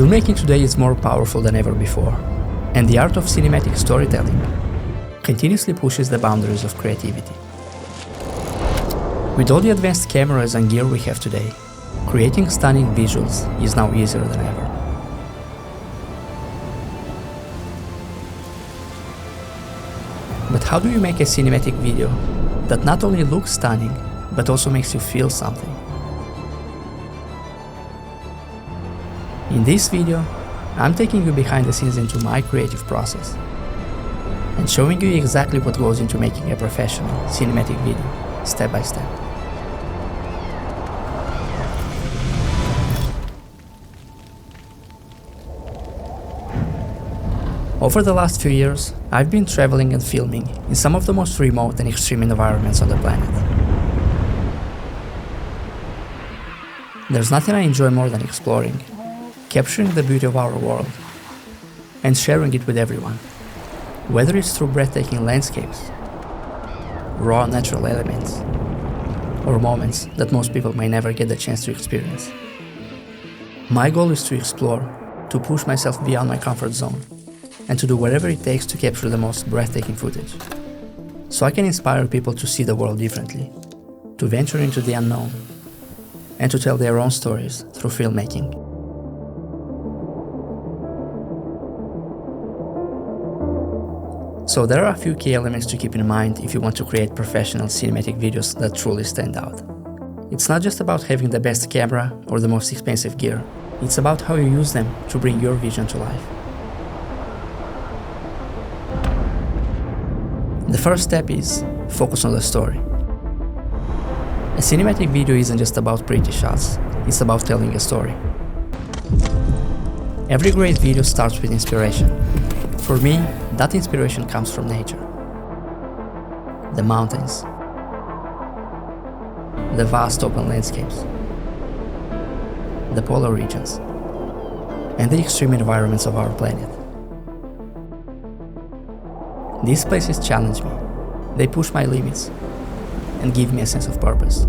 Filmmaking today is more powerful than ever before, and the art of cinematic storytelling continuously pushes the boundaries of creativity. With all the advanced cameras and gear we have today, creating stunning visuals is now easier than ever. But how do you make a cinematic video that not only looks stunning, but also makes you feel something? In this video, I'm taking you behind the scenes into my creative process and showing you exactly what goes into making a professional cinematic video, step by step. Over the last few years, I've been traveling and filming in some of the most remote and extreme environments on the planet. There's nothing I enjoy more than exploring, capturing the beauty of our world, and sharing it with everyone, whether it's through breathtaking landscapes, raw natural elements, or moments that most people may never get the chance to experience. My goal is to explore, to push myself beyond my comfort zone, and to do whatever it takes to capture the most breathtaking footage, so I can inspire people to see the world differently, to venture into the unknown, and to tell their own stories through filmmaking. So there are a few key elements to keep in mind if you want to create professional cinematic videos that truly stand out. It's not just about having the best camera or the most expensive gear, it's about how you use them to bring your vision to life. The first step is focus on the story. A cinematic video isn't just about pretty shots, it's about telling a story. Every great video starts with inspiration. For me, that inspiration comes from nature. The mountains, the vast open landscapes, the polar regions, and the extreme environments of our planet. These places challenge me, they push my limits, and give me a sense of purpose.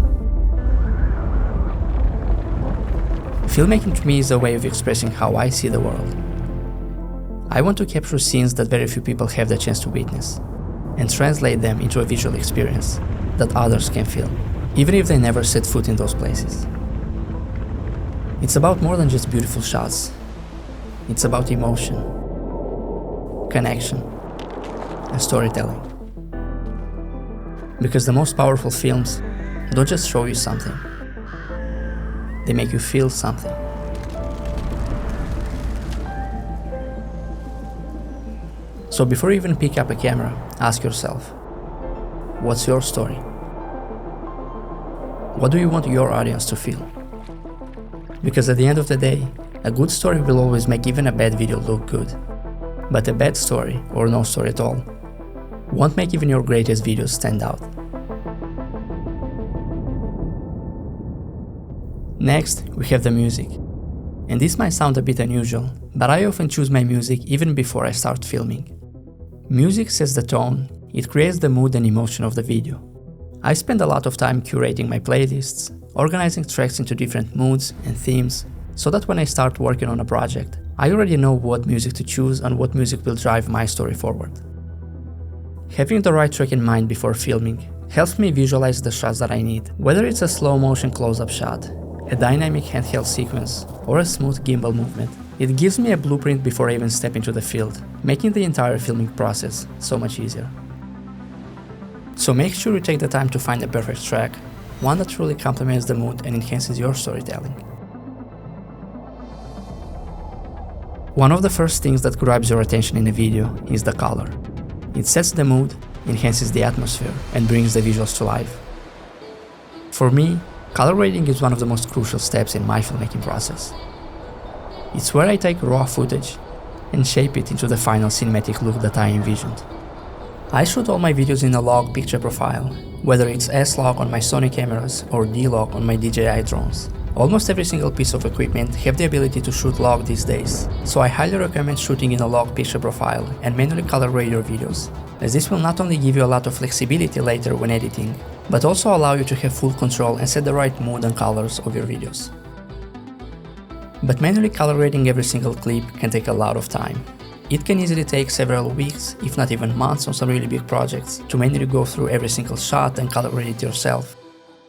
Filmmaking to me is a way of expressing how I see the world. I want to capture scenes that very few people have the chance to witness, and translate them into a visual experience that others can feel, even if they never set foot in those places. It's about more than just beautiful shots. It's about emotion, connection, and storytelling. Because the most powerful films don't just show you something, they make you feel something. So before you even pick up a camera, ask yourself, what's your story? What do you want your audience to feel? Because at the end of the day, a good story will always make even a bad video look good. But a bad story, or no story at all, won't make even your greatest videos stand out. Next, we have the music. And this might sound a bit unusual, but I often choose my music even before I start filming. Music sets the tone, it creates the mood and emotion of the video. I spend a lot of time curating my playlists, organizing tracks into different moods and themes, so that when I start working on a project, I already know what music to choose and what music will drive my story forward. Having the right track in mind before filming helps me visualize the shots that I need, whether it's a slow motion close-up shot, a dynamic handheld sequence, or a smooth gimbal movement. It gives me a blueprint before I even step into the field, making the entire filming process so much easier. So make sure you take the time to find the perfect track, one that truly complements the mood and enhances your storytelling. One of the first things that grabs your attention in a video is the color. It sets the mood, enhances the atmosphere, and brings the visuals to life. For me, color grading is one of the most crucial steps in my filmmaking process. It's where I take raw footage and shape it into the final cinematic look that I envisioned. I shoot all my videos in a log picture profile, whether it's S-Log on my Sony cameras or D-Log on my DJI drones. Almost every single piece of equipment have the ability to shoot log these days, so I highly recommend shooting in a log picture profile and manually color grade your videos, as this will not only give you a lot of flexibility later when editing, but also allow you to have full control and set the right mood and colors of your videos. But manually color grading every single clip can take a lot of time. It can easily take several weeks, if not even months on some really big projects, to manually go through every single shot and color grade it yourself.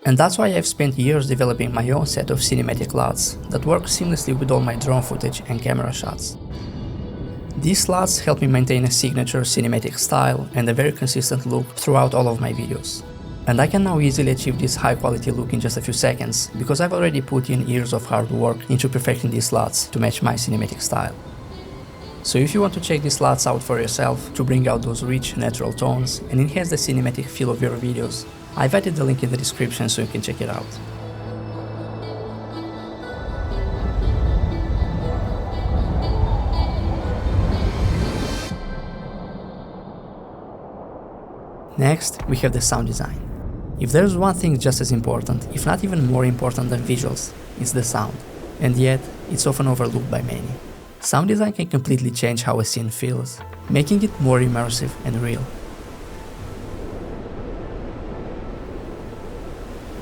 And that's why I've spent years developing my own set of cinematic LUTs that work seamlessly with all my drone footage and camera shots. These LUTs help me maintain a signature cinematic style and a very consistent look throughout all of my videos. And I can now easily achieve this high quality look in just a few seconds, because I've already put in years of hard work into perfecting these LUTs to match my cinematic style. So if you want to check these LUTs out for yourself to bring out those rich, natural tones and enhance the cinematic feel of your videos, I've added the link in the description so you can check it out. Next, we have the sound design. If there's one thing just as important, if not even more important than visuals, it's the sound. And yet, it's often overlooked by many. Sound design can completely change how a scene feels, making it more immersive and real.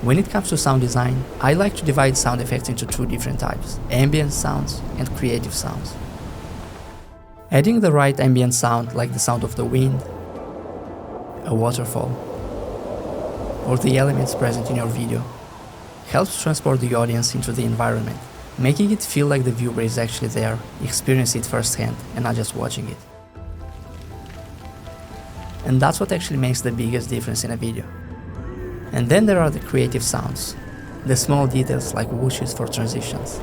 When it comes to sound design, I like to divide sound effects into two different types: ambient sounds and creative sounds. Adding the right ambient sound, like the sound of the wind, a waterfall, or the elements present in your video, helps transport the audience into the environment, making it feel like the viewer is actually there, experience it firsthand and not just watching it. And that's what actually makes the biggest difference in a video. And then there are the creative sounds, the small details like whooshes for transitions,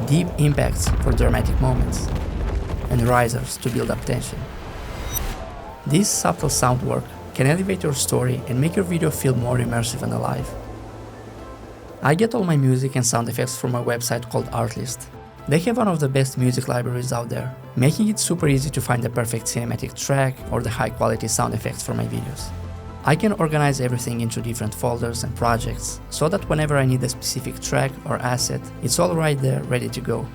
deep impacts for dramatic moments, and risers to build up tension. This subtle sound work can elevate your story and make your video feel more immersive and alive. I get all my music and sound effects from a website called Artlist. They have one of the best music libraries out there, making it super easy to find the perfect cinematic track or the high quality sound effects for my videos. I can organize everything into different folders and projects, so that whenever I need a specific track or asset, it's all right there, ready to go.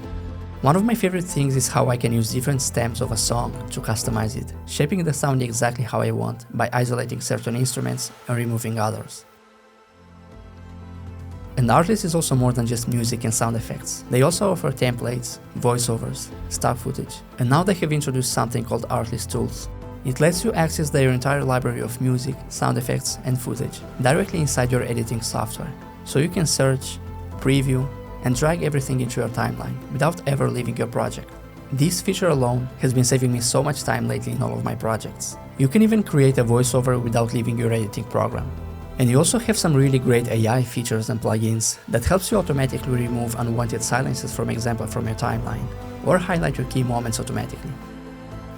One of my favorite things is how I can use different stems of a song to customize it, shaping the sound exactly how I want by isolating certain instruments and removing others. And Artlist is also more than just music and sound effects. They also offer templates, voiceovers, stock footage, and now they have introduced something called Artlist Tools. It lets you access their entire library of music, sound effects, and footage directly inside your editing software, so you can search, preview, and drag everything into your timeline without ever leaving your project. This feature alone has been saving me so much time lately in all of my projects. You can even create a voiceover without leaving your editing program. And you also have some really great AI features and plugins that helps you automatically remove unwanted silences, for example, from your timeline, or highlight your key moments automatically.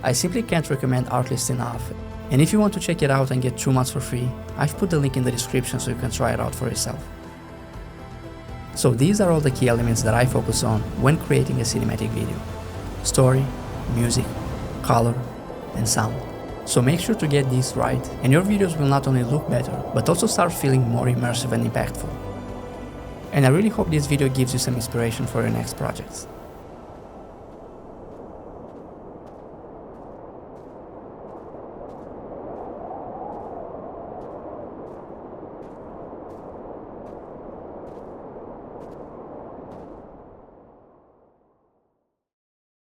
I simply can't recommend Artlist enough, and if you want to check it out and get 2 months for free, I've put the link in the description so you can try it out for yourself. So these are all the key elements that I focus on when creating a cinematic video: story, music, color, and sound. So make sure to get these right, and your videos will not only look better, but also start feeling more immersive and impactful. And I really hope this video gives you some inspiration for your next projects.